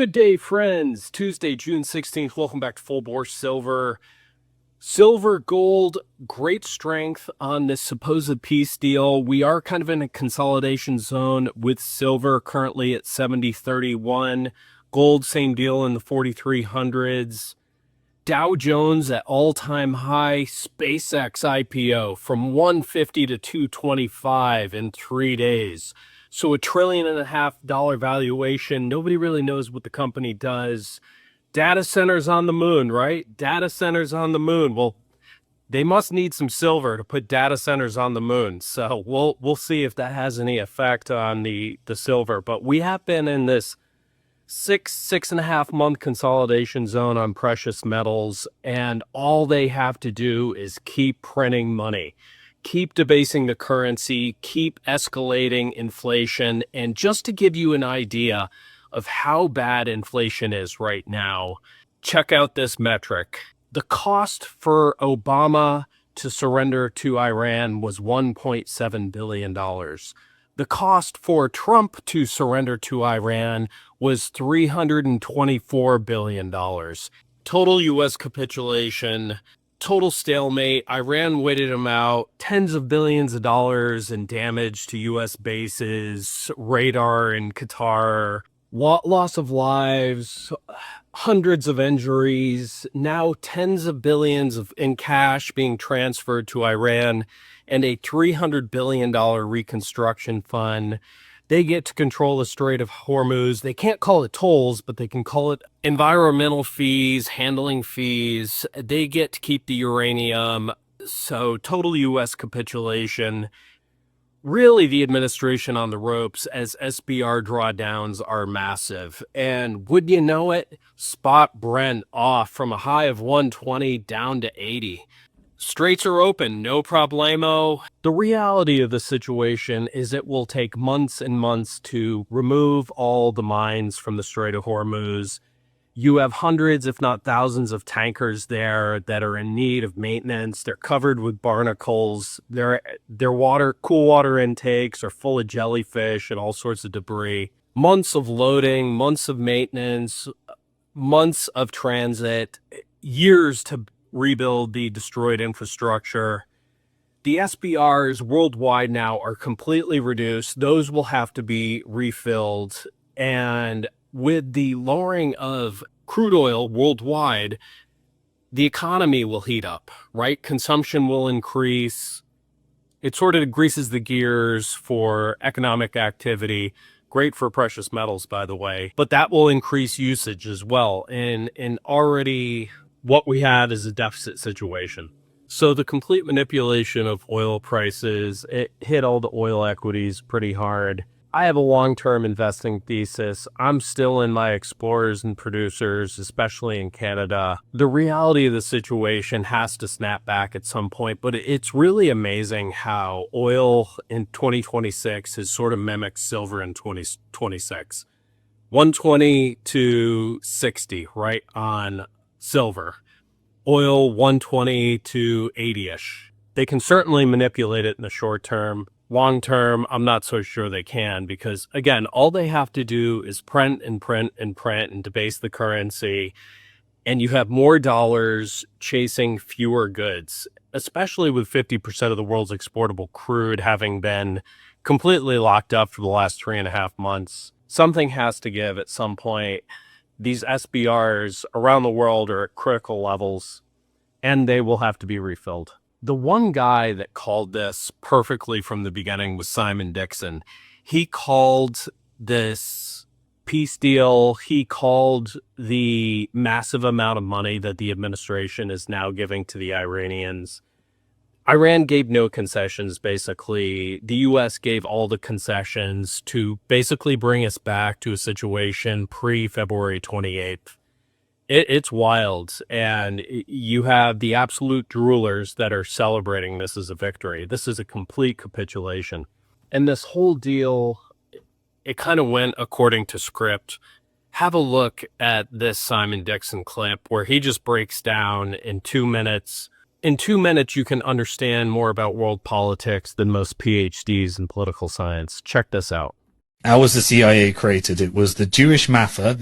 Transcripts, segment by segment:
Good day, friends. Tuesday, June 16th. Welcome back to Full Bore Silver. Silver, gold, great strength on this supposed peace deal. We are kind of in a consolidation zone with silver currently at 70.31. Gold, same deal in the 4300s. Dow Jones at all-time high. SpaceX IPO from 150 to 225 in 3 days. So $1.5 trillion valuation. Nobody really knows what the company does. Data centers on the moon, right? Data centers on the moon. Well, they must need some silver to put data centers on the moon. So we'll see if that has any effect on the silver. But we have been in this six and a half month consolidation zone on precious metals, and all they have to do is keep printing money. Keep debasing the currency, keep escalating inflation. And just to give you an idea of how bad inflation is right now, check out this metric. The cost for Obama to surrender to Iran was $1.7 billion. The cost for Trump to surrender to Iran was $324 billion. Total U.S. capitulation, total stalemate. Iran waited him out. Tens of billions of dollars in damage to U.S. bases, radar in Qatar, loss of lives, hundreds of injuries, now tens of billions in cash being transferred to Iran, and a $300 billion reconstruction fund. They get to control the Strait of Hormuz. They can't call it tolls, but they can call it environmental fees, handling fees. They get to keep the uranium. So total U.S. capitulation. Really, the administration on the ropes as SBR drawdowns are massive. And would you know it, spot Brent off from a high of 120 down to 80. Straits are open, no problemo. The reality of the situation is it will take months and months to remove all the mines from the Strait of Hormuz. You have hundreds, if not thousands, of tankers there that are in need of maintenance. They're covered with barnacles. Their cool water intakes are full of jellyfish and all sorts of debris. Months of loading, months of maintenance, months of transit, years to rebuild the destroyed infrastructure. The SBRs worldwide now are completely reduced. Those will have to be refilled. And with the lowering of crude oil worldwide, the economy will heat up, right? Consumption will increase. It sort of greases the gears for economic activity. Great for precious metals, by the way. But that will increase usage as well. And already what we have is a deficit situation. So the complete manipulation of oil prices, it hit all the oil equities pretty hard. I have a long-term investing thesis. I'm still in my explorers and producers, especially in Canada. The reality of the situation has to snap back at some point, but it's really amazing how oil in 2026 has sort of mimicked silver in 2026. 120 to 60, right, on silver. Oil 120 to 80-ish. They can certainly manipulate it in the short term. Long term, I'm not so sure they can, because again, all they have to do is print and print and print and debase the currency, and you have more dollars chasing fewer goods, especially with 50% of the world's exportable crude having been completely locked up for the last 3.5 months. Something has to give at some point. These SBRs around the world are at critical levels, and they will have to be refilled. The one guy that called this perfectly from the beginning was Simon Dixon. He called this peace deal, he called the massive amount of money that the administration is now giving to the Iranians. Iran gave no concessions, basically. The U.S. gave all the concessions to basically bring us back to a situation pre-February 28th. It's wild, and you have the absolute droolers that are celebrating this as a victory. This is a complete capitulation. And this whole deal, it kind of went according to script. Have a look at this Simon Dixon clip where he just breaks down in 2 minutes. In 2 minutes, you can understand more about world politics than most PhDs in political science. Check this out. How was the CIA created? It was the Jewish mafia,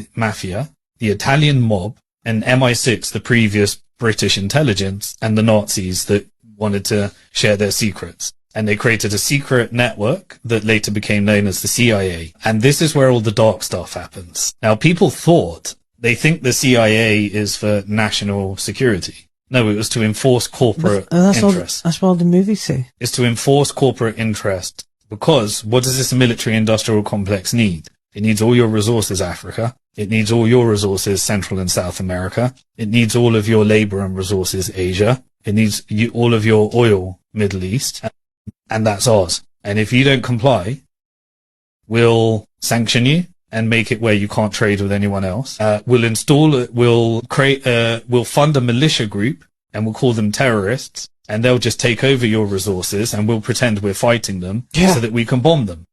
the Italian mob, and MI6, the previous British intelligence, and the Nazis that wanted to share their secrets. And they created a secret network that later became known as the CIA. And this is where all the dark stuff happens. Now, people they think the CIA is for national security. No, it was to enforce corporate interest. That's what all the movies say. It's to enforce corporate interest. Because what does this military industrial complex need? It needs all your resources, Africa. It needs all your resources, Central and South America. It needs all of your labor and resources, Asia. It needs all of your oil, Middle East. And that's ours. And if you don't comply, we'll sanction you and make it where you can't trade with anyone else. We'll fund a militia group and we'll call them terrorists. And they'll just take over your resources and we'll pretend we're fighting them so that we can bomb them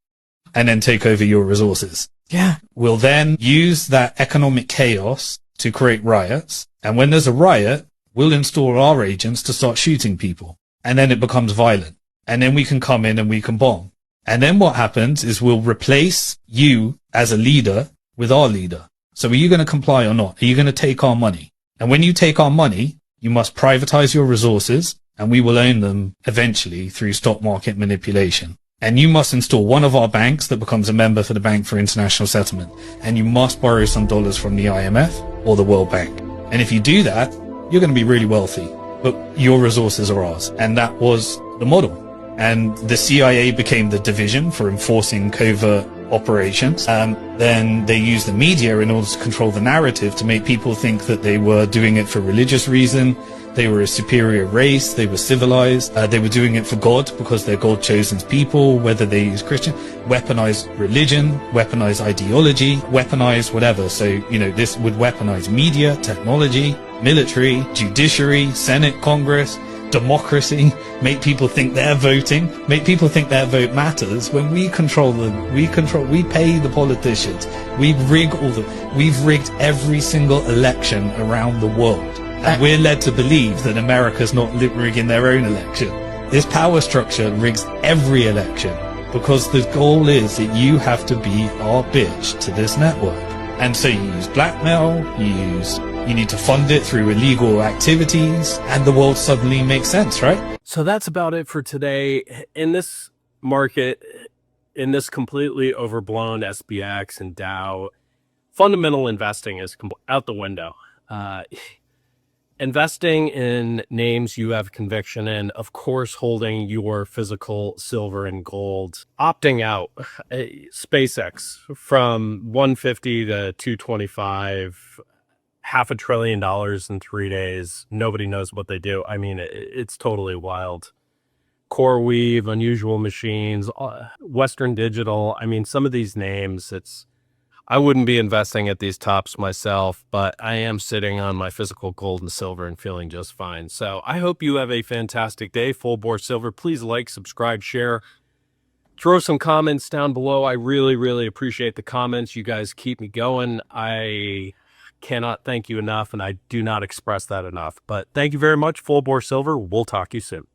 and then take over your resources. Yeah. We'll then use that economic chaos to create riots. And when there's a riot, we'll install our agents to start shooting people. And then it becomes violent. And then we can come in and we can bomb. And then what happens is we'll replace you as a leader with our leader. So are you going to comply or not? Are you going to take our money? And when you take our money, you must privatize your resources. And we will own them eventually through stock market manipulation. And you must install one of our banks that becomes a member for the Bank for International Settlement. And you must borrow some dollars from the IMF or the World Bank. And if you do that, you're going to be really wealthy. But your resources are ours. And that was the model. And the CIA became the division for enforcing covert operations. Then they used the media in order to control the narrative to make people think that they were doing it for religious reason. They were a superior race. They were civilized. They were doing it for God because they're God-chosen people, whether they use Christian, weaponize religion, weaponize ideology, weaponize whatever. So, this would weaponize media, technology, military, judiciary, Senate, Congress, democracy, make people think they're voting, make people think their vote matters. When we control them, we pay the politicians. We've rigged every single election around the world. And we're led to believe that America's not rigging their own election. This power structure rigs every election because the goal is that you have to be our bitch to this network. And so you use blackmail, you need to fund it through illegal activities, and the world suddenly makes sense, right? So that's about it for today. In this market, in this completely overblown SPX and Dow, fundamental investing is out the window. Investing in names you have conviction in, of course, holding your physical silver and gold, opting out. SpaceX from 150 to 225, $500 billion in 3 days. Nobody knows what they do. I mean, it's totally wild. CoreWeave, Unusual Machines, Western Digital. I mean, some of these names, I wouldn't be investing at these tops myself, but I am sitting on my physical gold and silver and feeling just fine. So I hope you have a fantastic day. Full Bore Silver. Please like, subscribe, share. Throw some comments down below. I really, really appreciate the comments. You guys keep me going. I cannot thank you enough, and I do not express that enough. But thank you very much, Full Bore Silver. We'll talk to you soon.